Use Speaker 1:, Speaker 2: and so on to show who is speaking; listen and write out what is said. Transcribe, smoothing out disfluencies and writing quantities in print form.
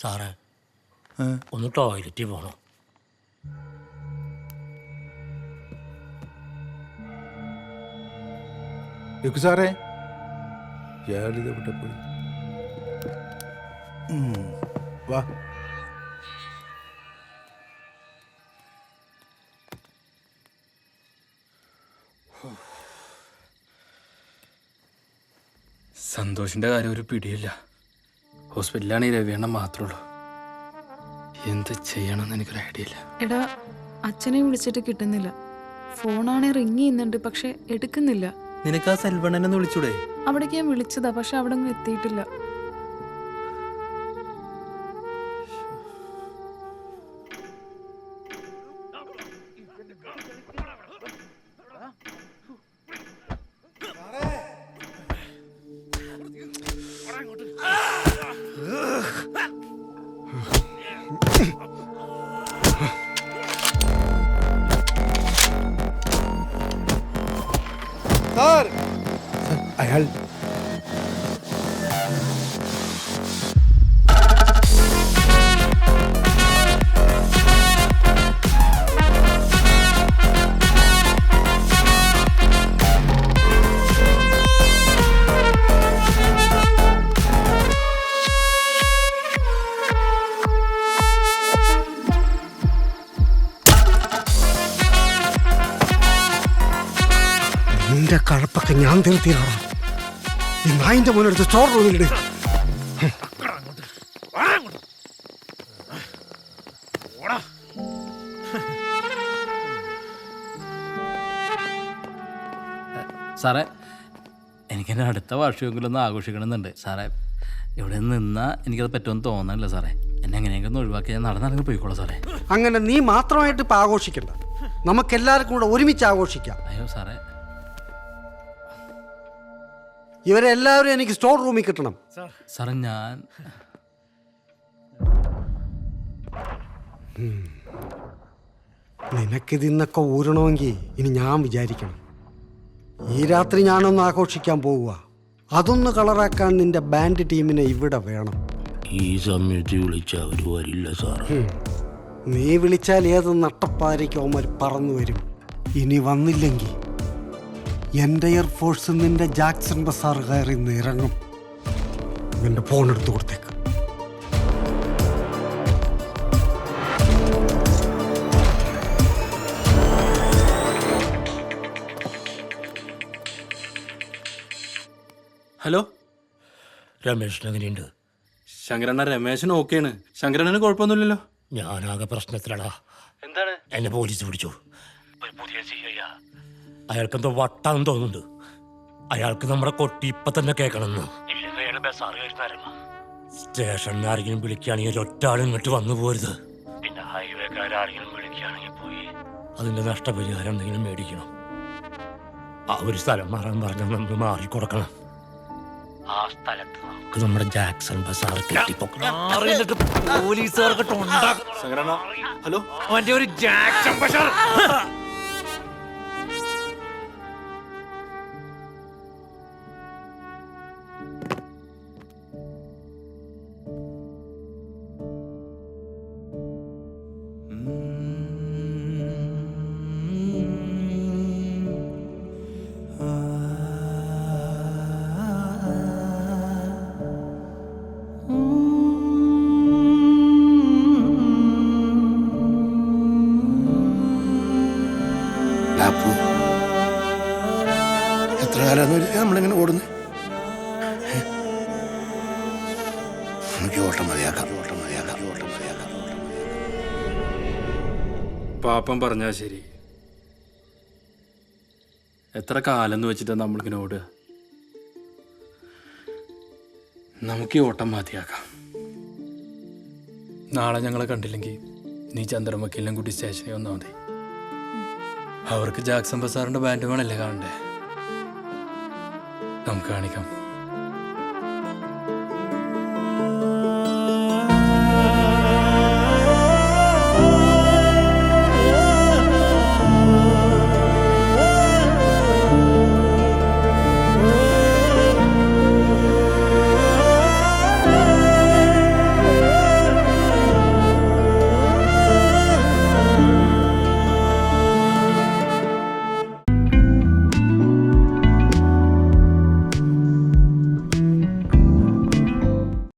Speaker 1: സാറേ ഒന്ന് ടോയ്ലറ്റിൽ പോകണം.
Speaker 2: സാറേ ഇയാളിതെവിടെ പോയി? വാ.
Speaker 3: സന്തോഷിന്റെ കാര്യം ഒരു പിടിയില്ല. ഹോസ്പിറ്റലിലാണ് ഈ രവിയണ്ണൻ മാത്രമേ ഉള്ളൂ. എന്ത് ചെയ്യണമെന്ന് എനിക്കൊരു ഐഡിയ ഇല്ല.
Speaker 4: എടാ, അച്ഛനെ വിളിച്ചിട്ട് കിട്ടുന്നില്ല. ഫോണാണെ റിങ് ചെയ്യുന്നുണ്ട്, പക്ഷെ എടുക്കുന്നില്ല.
Speaker 3: നിനക്ക് ആ സെൽവണ്ണനെ വിളിച്ചൂടെ?
Speaker 4: അവിടേക്ക് ഞാൻ വിളിച്ചതാ, പക്ഷെ അവിടെ ഒന്നും എത്തിയിട്ടില്ല.
Speaker 2: അയാൾ നിന്റെ കഴപ്പൊക്കെ ഞാൻ തീർത്തിയിലാണ്. ഈ നായിന്റെ മോനെടുത്ത് സ്റ്റോർ റൂമിലിട്.
Speaker 3: സാറേ, എനിക്കെന്നെ അടുത്ത വാർഷികമെങ്കിലും ഒന്ന് ആഘോഷിക്കണമെന്നുണ്ട് സാറേ. ഇവിടെ നിന്നാൽ എനിക്കത് പറ്റുമെന്ന് തോന്നണില്ല സാറേ. എന്നെ എങ്ങനെയെങ്കിലും ഒന്ന് ഒഴിവാക്കി ഞാൻ നടന്നിറങ്ങി പോയിക്കോളാം സാറേ.
Speaker 5: അങ്ങനെ നീ മാത്രമായിട്ട് ഇപ്പം ആഘോഷിക്കണ്ട, നമുക്കെല്ലാവർക്കും കൂടെ ഒരുമിച്ച് ആഘോഷിക്കാം.
Speaker 3: അയ്യോ സാറേ,
Speaker 5: ഇവരെല്ലാവരും എനിക്ക് സ്റ്റോർ റൂമിൽ കിട്ടണം.
Speaker 3: സാറേ ഞാൻ
Speaker 5: നിനക്കിതിന്നൊക്കെ ഊരണമെങ്കിൽ ഇനി ഞാൻ വിചാരിക്കണം. ഈ രാത്രി ഞാനൊന്ന് ആഘോഷിക്കാൻ പോവുക. അതൊന്ന് കളറാക്കാൻ നിന്റെ ബാൻഡ് ടീമിനെ ഇവിടെ വേണം.
Speaker 1: ഈ സമയത്ത് വിളിച്ചാൽ അവർ വരില്ല സാറേ.
Speaker 5: നീ വിളിച്ചാൽ ഏത് നട്ടപ്പാരയ്ക്ക് അവന്മാർ പറന്നു വരും. ഇനി വന്നില്ലെങ്കിൽ എൻ്റെ എയർഫോഴ്സ് നിന്റെ ജാക്സൺ ബസാർ കയറി ഇറങ്ങും. നിന്റെ ഫോൺ എടുത്തു കൊടുത്തേക്ക്.
Speaker 3: ഹലോ,
Speaker 1: രമേശിന് എങ്ങനെയുണ്ട്?
Speaker 3: ശങ്കരണ്ണ രമേശന് ഓക്കെയാണ്. ശങ്കരണ്ണന് കുഴപ്പമൊന്നുമില്ലല്ലോ?
Speaker 1: ഞാനാകെ പ്രശ്നത്തിലടാ.
Speaker 3: എന്താണ്?
Speaker 1: എന്നെ പോലീസ് പിടിച്ചു. പുതിയ അയാൾക്കെന്തോ വട്ടാന്ന് തോന്നുന്നുണ്ട്. അയാൾക്ക് നമ്മുടെ കൊട്ടി ഇപ്പൊ തന്നെ കേൾക്കണമെന്ന്. സ്റ്റേഷനിൽ ആരെങ്കിലും വിളിക്കുകയാണെങ്കിൽ ഒറ്റാളും ഇങ്ങോട്ട് വന്നു പോരുത്. പിന്നെ ഹൈവേക്കാരെങ്കിലും വിളിക്കുകയാണെങ്കിൽ പോയി അതിന്റെ നഷ്ടപരിഹാരം എന്തെങ്കിലും മേടിക്കണം. ആ ഒരു സ്ഥലം മാറാൻ പറഞ്ഞാൽ നമ്മൾ മാറിക്കൊടുക്കണം. ആ സ്ഥലത്ത് നമുക്ക് നമ്മുടെ ജാക്സൺ ബസാർ പോലീസുകാർക്ക്
Speaker 3: ഹലോ,
Speaker 1: അവന്റെ ഒരു ജാക്സൺ ബസാർ.
Speaker 2: എത്ര കാലം നമ്മളിങ്ങനെ ഓടുന്നു? നമുക്ക് ഓട്ടം മതിയാക്കാം.
Speaker 3: പാപ്പം പറഞ്ഞാൽ ശരി. എത്ര കാലം എന്ന് വെച്ചിട്ടാണ് നമ്മളിങ്ങനെ ഓടുക? നമുക്ക് ഈ ഓട്ടം മതിയാക്കാം. നാളെ ഞങ്ങളെ കണ്ടില്ലെങ്കിൽ നീ ചന്ദ്രൻ വക്കീലിനെ കൂട്ടി സ്റ്റേഷനിൽ വന്നാൽ മതി. അവർക്ക് ജാക്സൺ ബസാറിന്റെ ബാൻഡ് വേണമല്ലേ കാണണ്ടേ? നമുക്ക് കാണിക്കാം.